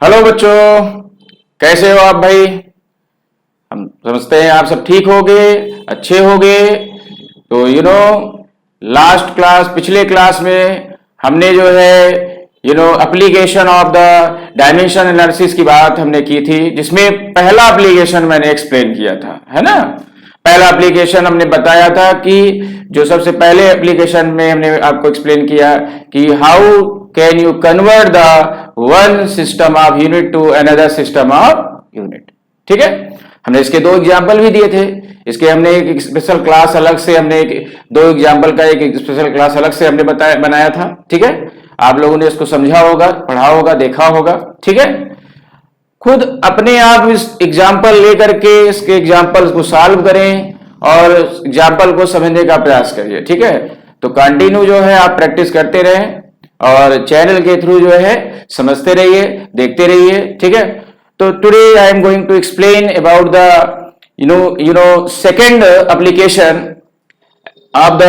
Hello बच्चों, कैसे हो आप भाई। हम समझते हैं आप सब ठीक होगे, अच्छे होगे। तो लास्ट क्लास, पिछले क्लास में हमने जो है application of the dimension analysis की बात हमने की थी, जिसमें पहला एप्लीकेशन मैंने एक्सप्लेन किया था, है ना। पहला एप्लीकेशन हमने बताया था कि जो सबसे पहले एप्लीकेशन में हमने आपको एक्सप्लेन किया कि how can you convert the one system of unit to another system of unit. ठीक है, हमने इसके दो एग्जाम्पल भी दिए थे। इसके हमने एक स्पेशल क्लास अलग से, हमने दो एग्जाम्पल का एक स्पेशल क्लास अलग से हमने बनाया था। ठीक है, आप लोगों ने इसको समझा होगा, पढ़ा होगा, देखा होगा। ठीक है, खुद अपने आप इस एग्जाम्पल लेकर के इसके एग्जाम्पल को सॉल्व करें और एग्जाम्पल को समझने का प्रयास करिए। ठीक है, तो कंटिन्यू जो है आप प्रैक्टिस करते रहें और चैनल के थ्रू जो है समझते रहिए, देखते रहिए। ठीक है, तो today I am going to explain about the second application of the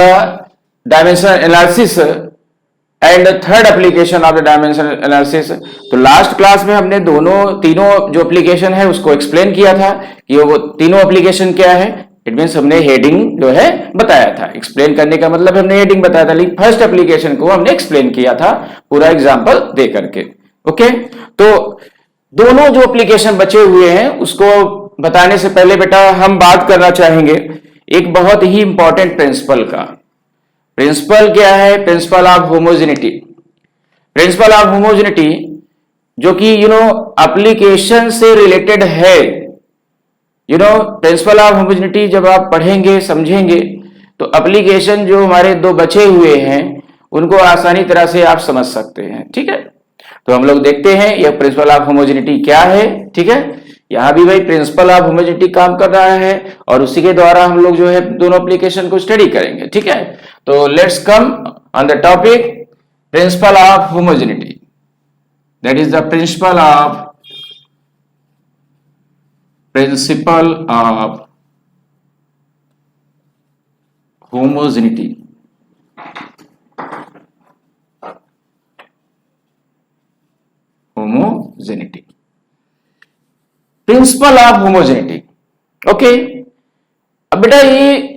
dimension analysis and third application of the dimension analysis. तो लास्ट क्लास में हमने तीनों जो एप्लीकेशन है उसको एक्सप्लेन किया था कि वो तीनों एप्लीकेशन क्या है। इट मीन्स हमने हेडिंग जो है बताया था। एक्सप्लेन करने का मतलब हमने हेडिंग बताया था, लेकिन फर्स्ट एप्लीकेशन को हमने एक्सप्लेन किया था पूरा एग्जाम्पल दे करके। ओके, तो दोनों जो एप्लीकेशन बचे हुए हैं उसको बताने से पहले बेटा हम बात करना चाहेंगे एक बहुत ही इंपॉर्टेंट प्रिंसिपल का। प्रिंसिपल क्या है? Principle of homogeneity. Principle of homogeneity जो कि एप्लीकेशन से रिलेटेड है। प्रिंसिपल ऑफ होमोजेनिटी जब आप पढ़ेंगे, समझेंगे, तो एप्लीकेशन जो हमारे दो बचे हुए हैं उनको आसानी तरह से आप समझ सकते हैं। ठीक है, तो हम लोग देखते हैं यह प्रिंसिपल ऑफ होमोजेनिटी क्या है। ठीक है, यहां भी भाई प्रिंसिपल ऑफ होमोजेनिटी काम कर रहा है और उसी के द्वारा हम लोग जो है दोनों एप्लीकेशन को स्टडी करेंगे। ठीक है, तो let's come on the topic principal of homogeneity. That is the principle of homogeneity. Homogeneity, principle of homogeneity. Okay, अब बेटा ये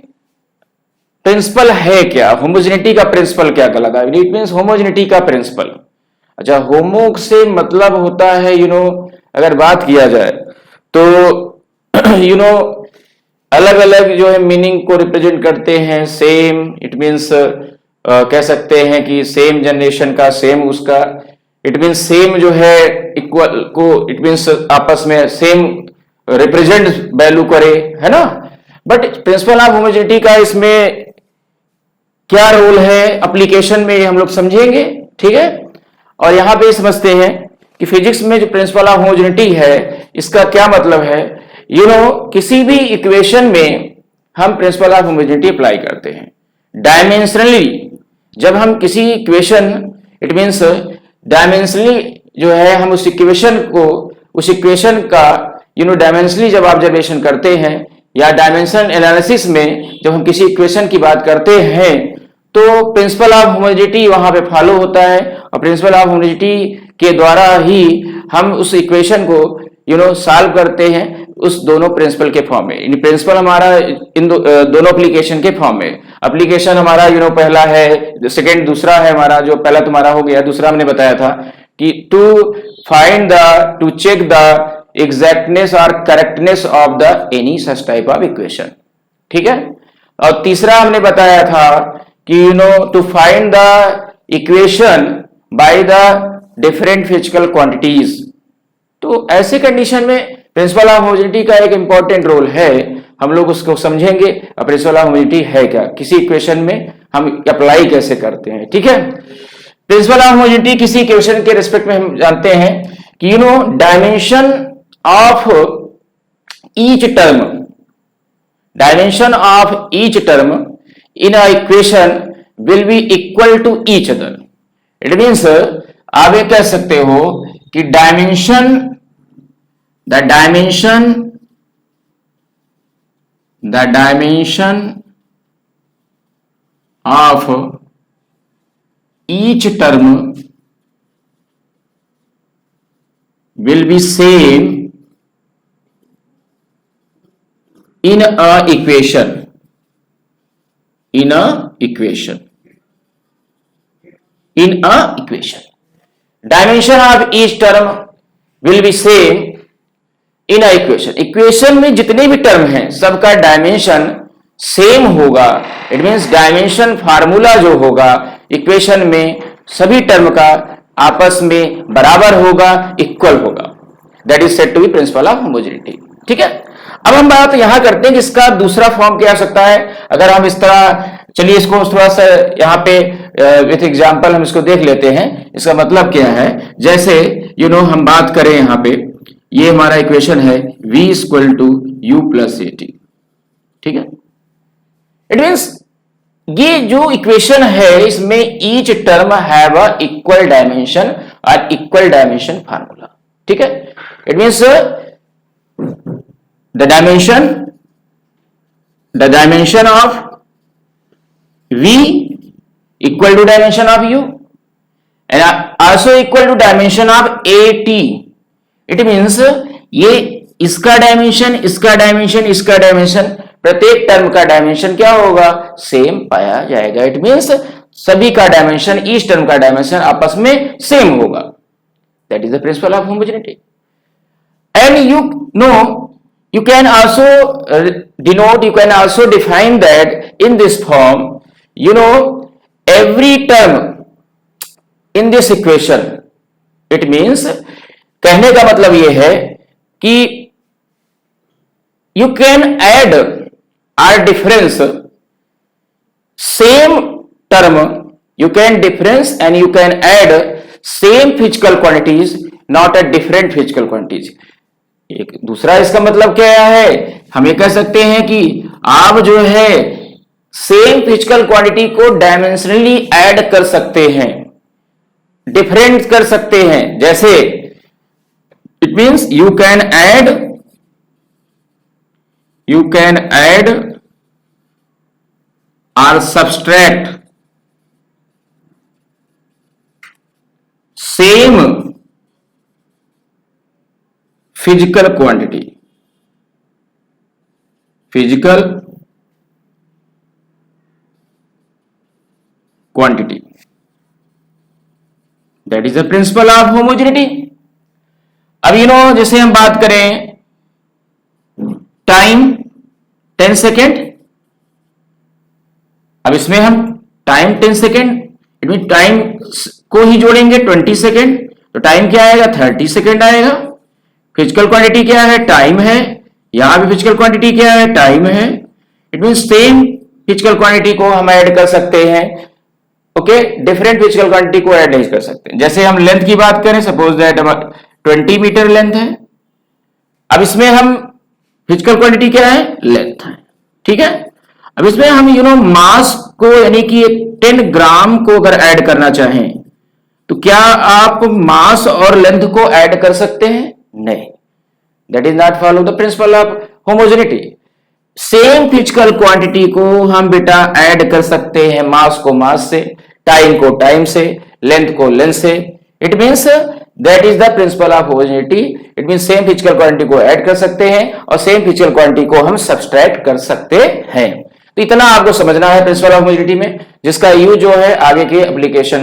प्रिंसिपल है क्या? होमोजेनिटी का प्रिंसिपल क्या कहलाता है? इट मींस होमोजेनिटी का प्रिंसिपल। अच्छा, होमो से मतलब होता है अगर बात किया जाए तो अलग अलग जो है मीनिंग को रिप्रेजेंट करते हैं। सेम, इट मींस कह सकते हैं कि सेम जनरेशन का, सेम उसका, इट मींस सेम जो है इक्वल को, इट मींस आपस में सेम रिप्रेजेंट वैल्यू करे, है ना। बट प्रिंसिपल ऑफ होमोजेनिटी का इसमें क्या रोल है एप्लीकेशन में, हम लोग समझेंगे। ठीक है, और यहां पे समझते हैं कि फिजिक्स में जो प्रिंसिपल ऑफ होमोजेनिटी है इसका क्या मतलब है। किसी भी इक्वेशन में हम प्रिंसिपल ऑफ होमोजेनिटी अप्लाई करते हैं डायमेंशनली। जब हम किसी इक्वेशन, इट मींस डायमेंशनली जो है, हम उस इक्वेशन का डायमेंशनली जब ऑब्जर्वेशन करते हैं या डायमेंशन एनालिसिस में जब हम किसी इक्वेशन की बात करते हैं तो प्रिंसिपल ऑफ होमोजेनिटी वहां पे फॉलो होता है और प्रिंसिपल ऑफ होमोजेनिटी के द्वारा ही हम उस इक्वेशन को सॉल्व करते हैं उस दोनों प्रिंसिपल के फॉर्म में। इन प्रिंसिपल हमारा इन दोनों एप्लीकेशन के फॉर्म में। एप्लीकेशन हमारा पहला है, सेकंड दूसरा है हमारा, जो पहला तुम्हारा हो गया, दूसरा हमने बताया था कि टू चेक द एग्जैक्टनेस और correctness of the any such type of equation. ठीक है, और तीसरा हमने बताया था कि to find the equation by the different physical quantities. तो ऐसे कंडीशन में प्रिंसिपल ऑफ होमोजेनिटी का एक इंपॉर्टेंट रोल है, हम लोग उसको समझेंगे। प्रिंसिपल ऑफ होमोजेनिटी है क्या, किसी इक्वेशन में हम अप्लाई कैसे करते हैं। ठीक है, प्रिंसिपल ऑफ होमोजेनिटी किसी इक्वेशन के रिस्पेक्ट में हम जानते हैं कि dimension of each term, dimension of each term in a equation will be equal to each other. It means आप ये कह सकते हो कि the dimension of each term will be same in a equation, in a equation, in a equation. Dimension of each term will be same in equation. Equation में जितने भी term हैं सबका डायमेंशन सेम होगा. इट मींस डायमेंशन फार्मूला जो होगा equation में सभी टर्म का आपस में बराबर होगा, इक्वल होगा. That is said to be principle of homogeneity. ठीक है. अब हम बात यहां करते हैं कि इसका दूसरा फॉर्म क्या हो सकता है. अगर हम इस तरह, चलिए इसको थोड़ा सा यहां पे विथ एग्जांपल हम इसको देख लेते हैं. इसका मतलब क्या है, जैसे हम बात करें यहां पे, ये हमारा इक्वेशन है v equal to U plus A T. ठीक है. इट मीन्स ये जो इक्वेशन है इसमें each term have a equal dimension और इक्वल डायमेंशन फार्मूला. ठीक है. It means the dimension of v equal to dimension of u and also equal to dimension of A T. It means ये इसका dimension, इसका dimension, इसका dimension, प्रत्येक term का dimension क्या होगा, सेम पाया जाएगा. इट मीन्स सभी का डायमेंशन, ईच टर्म का डायमेंशन आपस में सेम होगा. That is the principle of homogeneity. And you can also denote, you can also define that in this form. Every term in this equation, it means, कहने का मतलब यह है कि you can add or difference same term, you can difference and you can add same physical quantities, not a different physical quantities. एक दूसरा इसका मतलब क्या है, हम ये कह सकते हैं कि आप जो है सेम फिजिकल क्वांटिटी को डायमेंशनली ऐड कर सकते हैं, डिफरेंट कर सकते हैं. जैसे it means you can add or subtract same physical quantity, that is the principle of homogeneity. अब जैसे हम बात करें टाइम 10 सेकेंड. अब इसमें हम time 10 second, it mean time को ही जोड़ेंगे 20 सेकेंड, तो टाइम क्या आएगा, 30 सेकेंड आएगा. फिजिकल क्वांटिटी क्या है, टाइम है. यहां भी फिजिकल क्वांटिटी क्या है, टाइम है. It mean same physical quantity को हम ऐड कर सकते हैं. ओके. डिफरेंट फिजिकल क्वांटिटी को ऐड नहीं कर सकते. जैसे हम लेंथ की बात करें, सपोज दैट 20 मीटर लेंथ है. अब इसमें हम फिजिकल क्वांटिटी क्या है, लेंथ है. ठीक है. अब इसमें हम मास को, यानी कि 10 ग्राम को अगर ऐड करना चाहें तो क्या आप मास और लेंथ को ऐड कर सकते हैं, नहीं. That is not follow the principle of homogeneity. Same physical quantity को हम बेटा ऐड कर सकते हैं, मास को मास से, टाइम को टाइम से, लेंथ को लेंथ से. It means that is the principle of homogeneity. It means same physical quantity को ऐड कर सकते हैं और सेम फिजिकल क्वांटिटी को हम सब्सट्रैक्ट कर सकते हैं. तो इतना आपको समझना है प्रिंसिपल ऑफ होमोजेनिटी में, जिसका यूज जो है आगे के एप्लीकेशन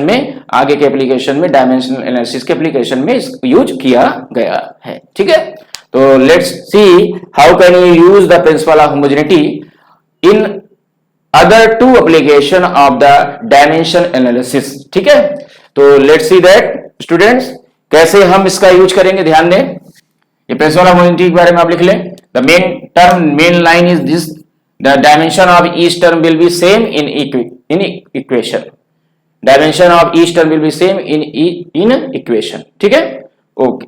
में डायमेंशनल एनालिसिस के एप्लीकेशन में यूज किया गया है. ठीक है. तो let's see how can you use the principle of homogeneity in other two application of the dimension analysis. ठीक है. तो लेट्स सी दैट स्टूडेंट्स, कैसे हम इसका यूज करेंगे. ध्यान दें, ये प्रिंसिपल ऑफ होमोजेनिटी के बारे में आप लिख लें. The main line is this: the dimension of each term will be same in equation. Dimension of each term will be same in equation. ठीक है. ओके.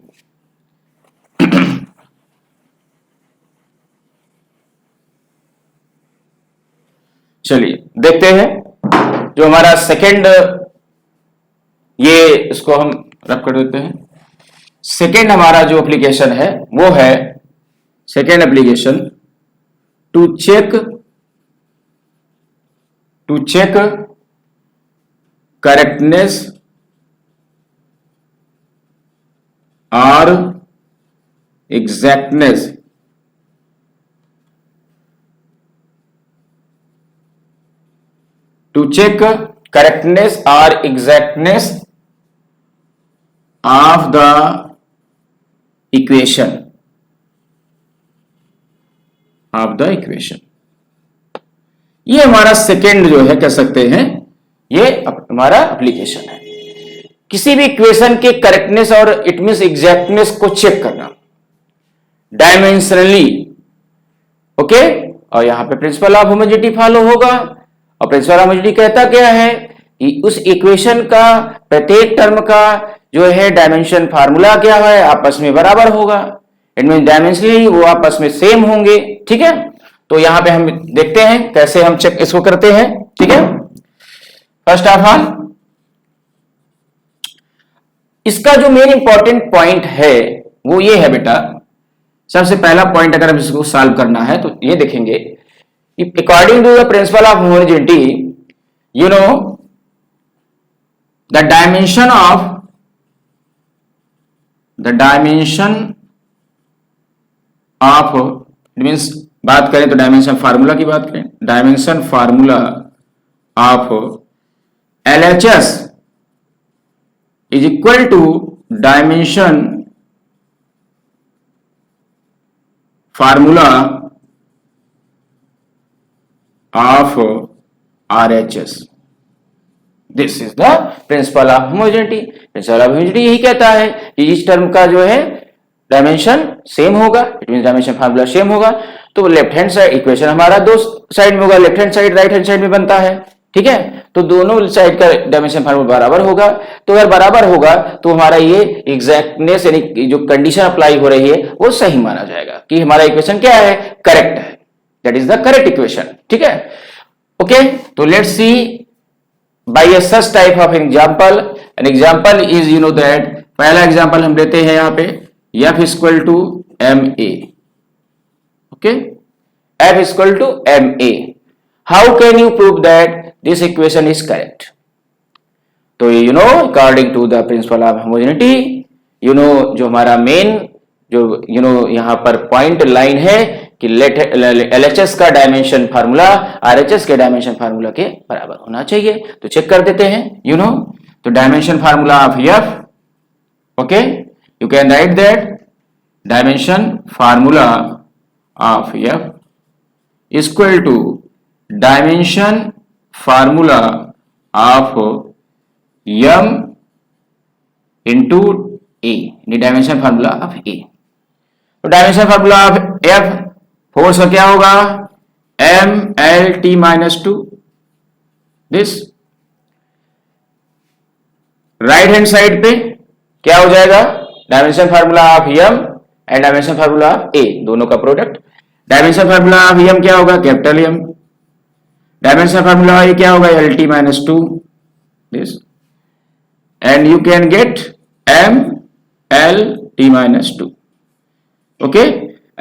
चलिए देखते हैं जो हमारा सेकेंड, ये इसको हम रब कर देते हैं. सेकेंड हमारा जो एप्लीकेशन है वो है second application to check correctness or exactness to check correctness or exactness of the equation ये हमारा सेकेंड जो है कह सकते हैं, ये हमारा एप्लीकेशन है। किसी भी इक्वेशन के करेक्टनेस और इट मींस एग्जैक्टनेस को चेक करना डायमेंशनली, ओके। और यहां पे प्रिंसिपल ऑफ होमोजेनिटी फॉलो होगा। और प्रिंसिपल ऑफ होमोजेनिटी कहता क्या है कि उस इक्वेशन का प्रत्येक टर्म का जो है डायमेंशन फार्मूला क्या है, आपस में बराबर होगा। इट मीन डायमेंशनली वो आपस में सेम होंगे, ठीक है। तो यहां पे हम देखते हैं कैसे हम चेक इसको करते हैं, ठीक है। फर्स्ट ऑफ ऑल इसका जो मेन इंपॉर्टेंट पॉइंट है वो ये है बेटा, सबसे पहला पॉइंट अगर हम इसको सॉल्व करना है तो ये देखेंगे according to the principle of homogeneity, you know the dimension of it means बात करें तो डायमेंशन फार्मूला की बात करें, dimension formula of LHS is equal to dimension formula of RHS। This is the principle of homogeneity. Principle of homogeneity यही कहता है कि इस टर्म का जो है डायमेंशन सेम होगा, it mean dimension formula same होगा। तो लेफ्ट हैंड साइड इक्वेशन हमारा दो साइड में होगा, left hand side right hand side में बनता है, ठीक है। तो दोनों साइड का डायमेंशन फार्मूला बराबर होगा। तो अगर बराबर होगा तो हमारा ये एग्जैक्टनेस यानी जो कंडीशन अप्लाई हो रही है वो सही माना जाएगा कि हमारा इक्वेशन क्या है, करेक्ट है, that is the correct equation, ठीक है। ओके, तो let's see by a such type of example. An example is you know that, पहला एग्जांपल हम लेते हैं यहां पे f equal to ma, okay, f equal to ma। How can you prove that this equation is correct? तो you know according to the principle of homogeneity, you know जो हमारा main जो यू नो यहां पर point line है कि LHS का dimension formula RHS के डायमेंशन फार्मूला के बराबर होना चाहिए। तो चेक कर देते हैं, यू नो तो dimension formula of f, okay, you can write that dimension formula of f is equal to dimension formula of m into a, the dimension formula of a। तो dimension formula of f force का क्या होगा, mlt minus 2, this right hand side पे क्या हो जाएगा, dimension formula of m and dimension formula of a दोनों का product. Dimension formula of m क्या होगा, capital M। Dimension formula a क्या होगा, LT minus 2, this, and you can get MLT minus 2, okay,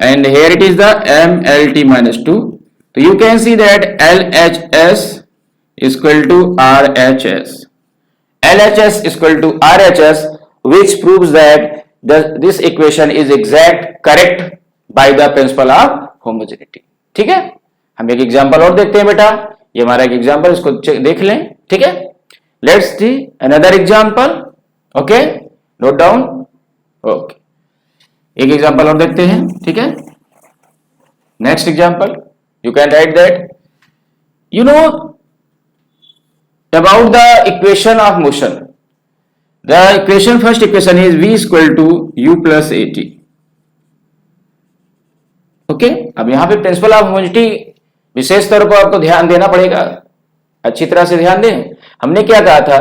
and here it is the MLT minus 2। so you can see that LHS is equal to RHS, LHS is equal to RHS, which proves that this equation is exact correct by the principle of homogeneity। ठीक है, हम एक example और देखते हैं बेटा, ये हमारा एक एग्जांपल, इसको देख लें, ठीक है। Let's see another example, okay, note down, okay, एक एग्जांपल और देखते हैं, ठीक है। Next example, you can write that, you know about the equation of motion, the equation first equation is v is equal to u plus at, okay. अब यहां पे principal of homogeneity विशेष तौर पर आपको ध्यान देना पड़ेगा, अच्छी तरह से ध्यान दें। हमने क्या कहा था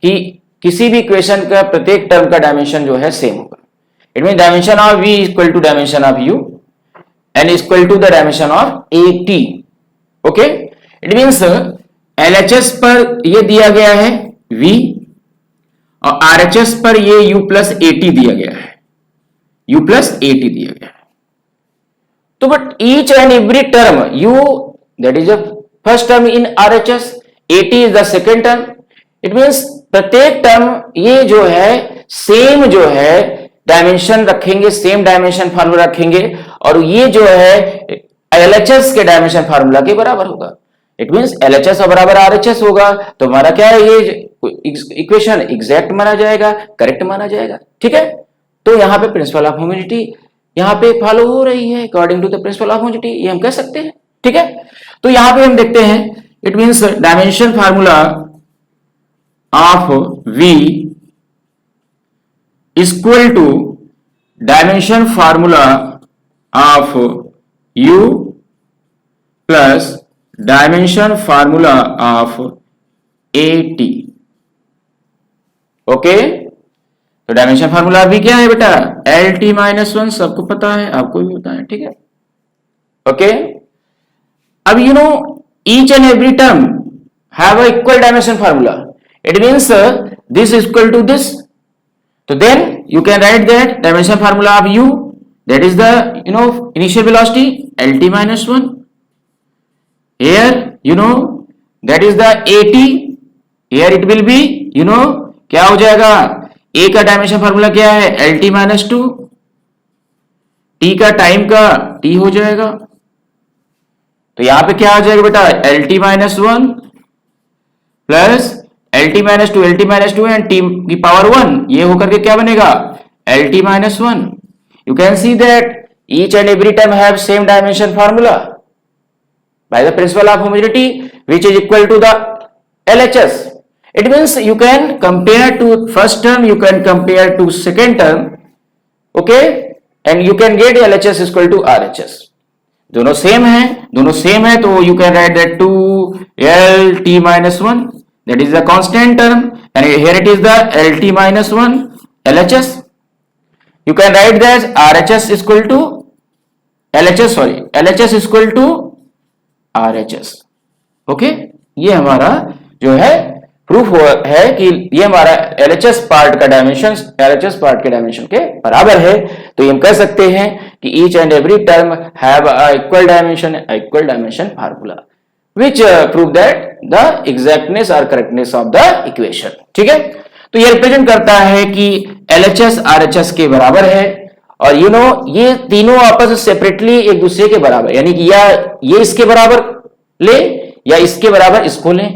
कि किसी भी इक्वेशन का प्रत्येक टर्म का डायमेंशन जो है सेम होगा। It mean dimension of v equal to dimension of u and equal to the dimension of at, okay. It means LHS पर ये दिया गया है v और RHS पर ये u प्लस at दिया गया है, u प्लस at दिया गया है। तो but each and every term u that is the first term in RHS, at is the second term. It means प्रत्येक टर्म ये जो है सेम जो है डायमेंशन रखेंगे, सेम डायमेंशन फार्मूला रखेंगे और ये जो है LHS के डायमेंशन फार्मूला के बराबर होगा। इट मींस LHS बराबर RHS होगा, तो हमारा क्या है, ये इक्वेशन एग्जैक्ट माना जाएगा, करेक्ट माना जाएगा। ठीक है, तो यहाँ पे प्रिंसिपल ऑफ होमोजेनिटी यहाँ पे फॉलो हो रही है according to the principle of homogeneity, ये हम कह सकते हैं। ठीक है, तो यहाँ पे हम देखते हैं it means dimension formula of V equal to dimension formula of U plus dimension formula of AT। Okay, तो डायमेंशन फार्मूला भी क्या है बेटा, LT माइनस 1, सबको पता है, आपको भी पता है। ठीक है, ओके, अब you know each and every term have a equal dimension formula, it means this equal to this, तो then you can write that dimension formula of U, that is the initial velocity LT minus 1. Here that is the AT, here it will be क्या हो जाएगा, A का dimension formula क्या है LT minus 2, T का time का T हो जाएगा, तो यहां पे क्या आ जाएगा बेटा LT minus 1 plus LT minus 2, LT minus 2 and T की पावर 1, ये होकर के क्या बनेगा LT minus 1. You can see that each and every term have same dimension formula by the principle of homogeneity which is equal to the LHS. It means you can compare to first term, you can compare to second term, okay, and you can get LHS is equal to RHS. दोनों same है तो you can write that 2LT minus 1, that is the constant term, and here it is the LT minus 1 LHS. You can write that RHS is equal to LHS is equal to RHS. Okay, ये हमारा जो है proof है कि ये हमारा LHS part का dimension LHS part के डायमेंशन के बराबर है। तो हम कह सकते हैं कि each and every term have a equal dimension formula which prove that the exactness or correctness of the equation. ठीक है, तो ये रिप्रेजेंट करता है कि LHS RHS के बराबर है और ये तीनों आपस में सेपरेटली एक दूसरे के बराबर, यानी कि या ये इसके बराबर ले या इसके बराबर इसको लें,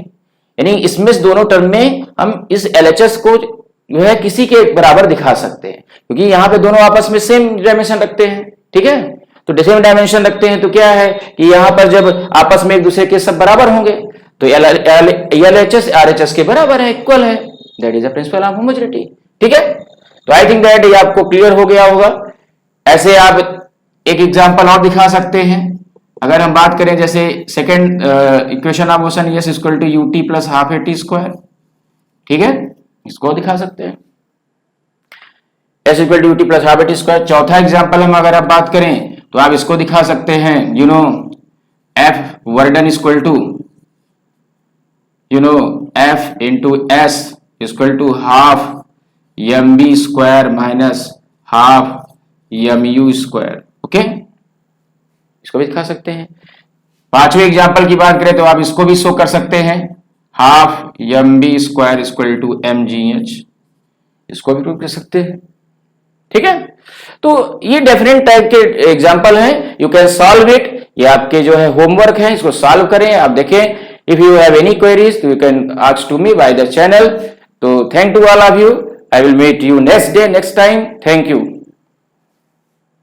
यानी इसमें से दोनों टर्म में हम इस LHS को जो है किसी के बराबर दिखा सकते हैं, क्योंकि यहाँ पे दोनों आपस में सेम डायमेंशन रखते हैं। ठीक है, तो सेम डायमेंशन रखते हैं तो क्या है कि यहाँ पर जब आपस में एक दूसरे के सब बराबर होंगे तो LHS RHS के बराबर है, इक्वल है, that is the principle of homogeneity. ठीक है, तो आई थिंक दैट ये आपको क्लियर हो गया होगा। ऐसे आप एक एग्जांपल और दिखा सकते हैं, अगर हम बात करें जैसे second equation of motion s equal to u t plus half a t square. ठीक है, इसको दिखा सकते हैं s equal to u t plus half a t square. चौथा एग्जांपल हम अगर आप बात करें तो आप इसको दिखा सकते हैं f work done equal to f into s equal to half m v square minus half m u square. Okay, इसको भी दिखा सकते हैं। पांचवें एग्जांपल की बात करें तो आप इसको भी शो कर सकते हैं, half m v square equal to m g h, इसको भी प्रूव कर सकते हैं। ठीक है, तो ये डिफरेंट टाइप के एग्जांपल हैं, यू कैन सॉल्व इट। ये आपके जो है होमवर्क है, इसको सॉल्व करें, आप देखें। If you have any queries तो you can ask to me by the channel. तो thank to all of you, I will meet you next day next time. Thank you.